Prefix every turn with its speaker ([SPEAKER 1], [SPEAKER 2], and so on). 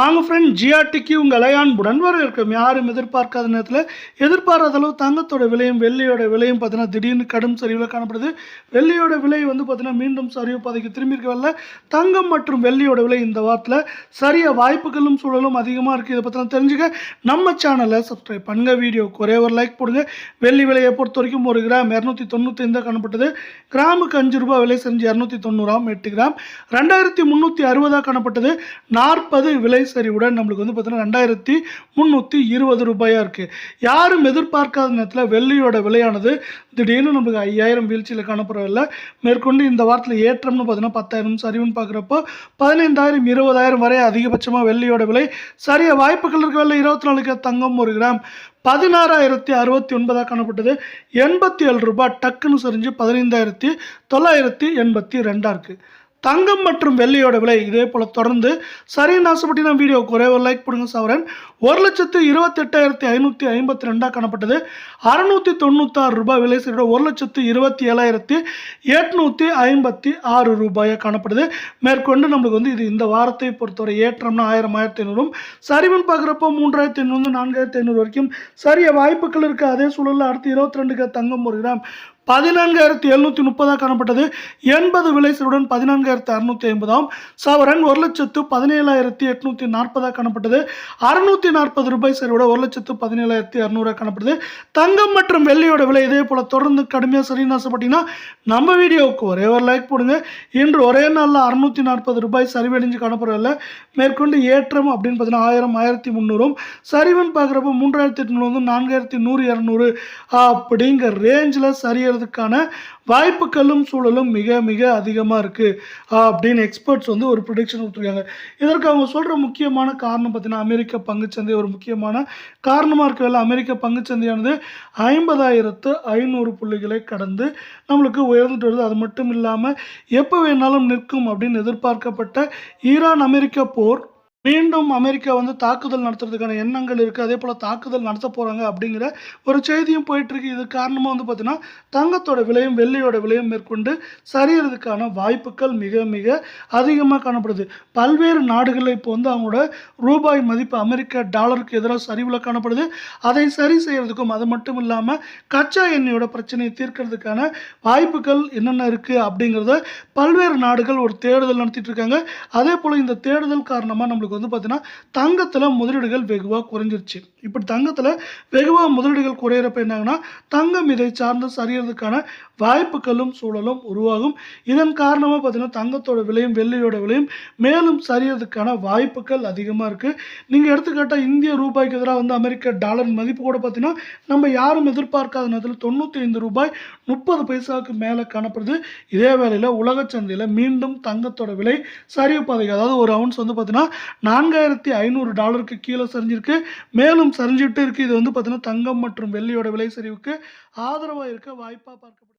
[SPEAKER 1] வாங்க ஃப்ரெண்ட், ஜிஆர்டிக்கு உங்கள் அன்புடன் வரவேற்கிறோம். யாரும் எதிர்பார்க்காத நேரத்தில் எதிர்பாராத அளவு தங்கத்தோட விலையும் வெள்ளியோட விலையும் பார்த்தீங்கன்னா திடீர்னு கடும் சரிவில் காணப்படுது. வெள்ளியோட விலை வந்து பார்த்தீங்கன்னா மீண்டும் சரிவு பாதைக்கு திரும்பி இருக்கவில்லை. தங்கம் மற்றும் வெள்ளியோட விலை இந்த வாரத்தில் சரிய வாய்ப்புகளும் சூழலும் அதிகமாக இருக்குது. இதை பற்றி தெரிஞ்சுக்க நம்ம சேனலை சப்ஸ்கிரைப் பண்ணுங்கள். வீடியோக்கு ஒரே ஒரு லைக் போடுங்க. வெள்ளி விலையை பொறுத்த வரைக்கும் 1 கிராம் 295 காணப்பட்டது. கிராமுக்கு 5 ரூபாய் விலை செஞ்சு 290 8 கிராம் 2360 காணப்பட்டது. 40 விலை சரிவுடன் நம்மளுக்கு வந்து பார்த்தீங்கன்னா 2320 ரூபாயாக இருக்குது. யாரும் எதிர்பார்க்காத நேரத்தில் வெள்ளியோட விலையானது திடீர்னு நம்மளுக்கு 5000 வீழ்ச்சியில் காணப்படவில்லை. மேற்கொண்டு இந்த வாரத்தில் ஏற்றம்னு பார்த்தீங்கன்னா 10,000 சரிவுன்னு பார்க்குறப்போ 15,000 20,000 வரை அதிகபட்சமாக வெள்ளியோட விலை சரிய வாய்ப்புகள் இருக்கவில்லை. 24 தங்கம் 1 கிராம் 16,069 காணப்பட்டது. 87 ரூபாய் டக்குன்னு சரிஞ்சு 15,982 இருக்குது. தங்கம் மற்றும் வெள்ளியோட விலை இதே போல் தொடர்ந்து சரின்னு ஆசைப்பட்டீங்கன்னா வீடியோக்கு ஒரே ஒரு லைக் போடுங்க. சவரன் 1,28,552 காணப்பட்டது. 696 ரூபாய் விலை சரியோட 1,27,856 ரூபாயாக காணப்படுது. மேற்கொண்டு நம்மளுக்கு வந்து இது இந்த வாரத்தை பொறுத்தவரை ஏற்றம்னா 1000 1500 சரிவுன்னு பார்க்குறப்போ 3,500 4,500 வரைக்கும் சரிய வாய்ப்புகள் இருக்குது. அதே சூழலில் அடுத்து 22 தங்கம் 1 கிராம் 14,730 காணப்பட்டது. 80 விலை சரிவுடன் 14,650 சவரன் 1,17,840 காணப்பட்டது. 640 ரூபாய் சரிவோட 1,17,200 காணப்படுது. தங்கம் மற்றும் வெள்ளியோட விலை இதே போல தொடர்ந்து கடுமையாக சரின்னு ஆசைப்பட்டீங்கன்னா நம்ம வீடியோவுக்கு ஒரே ஒரு லைக் போடுங்க. இன்று ஒரே நாளில் 640 ரூபாய் சரிவடைஞ்சு காணப்படவில்லை. மேற்கொண்டு ஏற்றம் அப்படின்னு பார்த்தீங்கன்னா 1000 1300 சரிவுன்னு பார்க்குறப்போ 3,800 4,100 200 அப்படிங்கிற ரேஞ்சில் சரிய வாய்ப்புகளும் சூழலும் மிக மிக அதிகமாக இருக்குது அப்படின்னு எக்ஸ்பர்ட்ஸ் வந்து ஒரு ப்ரிடிக்ஷன் கொடுத்துருக்காங்க. இதற்கு அவங்க சொல்கிற முக்கியமான காரணம் பார்த்தீங்கன்னா அமெரிக்க பங்குச்சந்தை ஒரு முக்கியமான காரணமாக இருக்கவில்லை. அமெரிக்க பங்குச்சந்தையானது 50,500 புள்ளிகளை கடந்து நம்மளுக்கு உயர்ந்துட்டு வருது. அது மட்டும் இல்லாமல் எப்போ வேணாலும் நிற்கும் அப்படின்னு எதிர்பார்க்கப்பட்ட ஈரான் அமெரிக்க போர் மீண்டும் அமெரிக்கா வந்து தாக்குதல் நடத்துறதுக்கான எண்ணங்கள் இருக்குது. அதே போல் தாக்குதல் நடத்த போகிறாங்க அப்படிங்கிற ஒரு செய்தியும் போயிட்டுருக்கு. இது காரணமாக வந்து பார்த்திங்கன்னா தங்கத்தோட விலையும் வெள்ளியோட விலையும் மேற்கொண்டு சரியறதுக்கான வாய்ப்புகள் மிக மிக அதிகமாக காணப்படுது. பல்வேறு நாடுகளில் இப்போ வந்து அவங்களோட ரூபாய் மதிப்பு அமெரிக்க டாலருக்கு எதிராக சரிவில் காணப்படுது. அதை சரி செய்கிறதுக்கும் அது மட்டும் இல்லாமல் கச்சா எண்ணெயோட பிரச்சனையை தீர்க்கிறதுக்கான வாய்ப்புகள் என்னென்ன இருக்குது அப்படிங்கிறத பல்வேறு நாடுகள் ஒரு தேடுதல் நடத்திட்டு இருக்காங்க. அதே போல் இந்த தேடுதல் காரணமாக நம்மளுக்கு வந்து பார்த்தீங்கன்னா தங்கத்தில் முதலீடுகள் வெகுவாக குறைஞ்சிருச்சு. இப்படி தங்கத்தில் வெகுவாக முதலீடுகள் குறையிறப்ப என்னாங்கன்னா தங்கம் இதை சார்ந்து சரியறதுக்கான வாய்ப்புகளும் சூழலும் உருவாகும். இதன் காரணமாக பார்த்தீங்கன்னா தங்கத்தோட விலையும் வெள்ளியோட விலையும் மேலும் சரியறதுக்கான வாய்ப்புகள் அதிகமாக இருக்குது. நீங்கள் எடுத்துக்காட்டால் இந்திய ரூபாய்க்கு எதிராக வந்து அமெரிக்க டாலர் மதிப்பு கூட பார்த்தீங்கன்னா நம்ம யாரும் எதிர்பார்க்காத நேரத்தில் 95 ரூபாய் 30 பைசாவுக்கு மேலே காணப்படுது. இதே வேளையில் உலக சந்தையில் மீண்டும் தங்கத்தோட விலை சரிவு பாதைக்கு அதாவது ஒரு அவுன்ஸ் வந்து பார்த்தீங்கன்னா $4,500 கீழே சரிஞ்சிருக்கு. மேலும் சரிஞ்சுட்டு இருக்குது. இது வந்து பார்த்தீங்கன்னா தங்கம் மற்றும் வெள்ளியோட விலை சரிவுக்கு ஆதரவாக இருக்க வாய்ப்பாக பார்க்கப்படுது.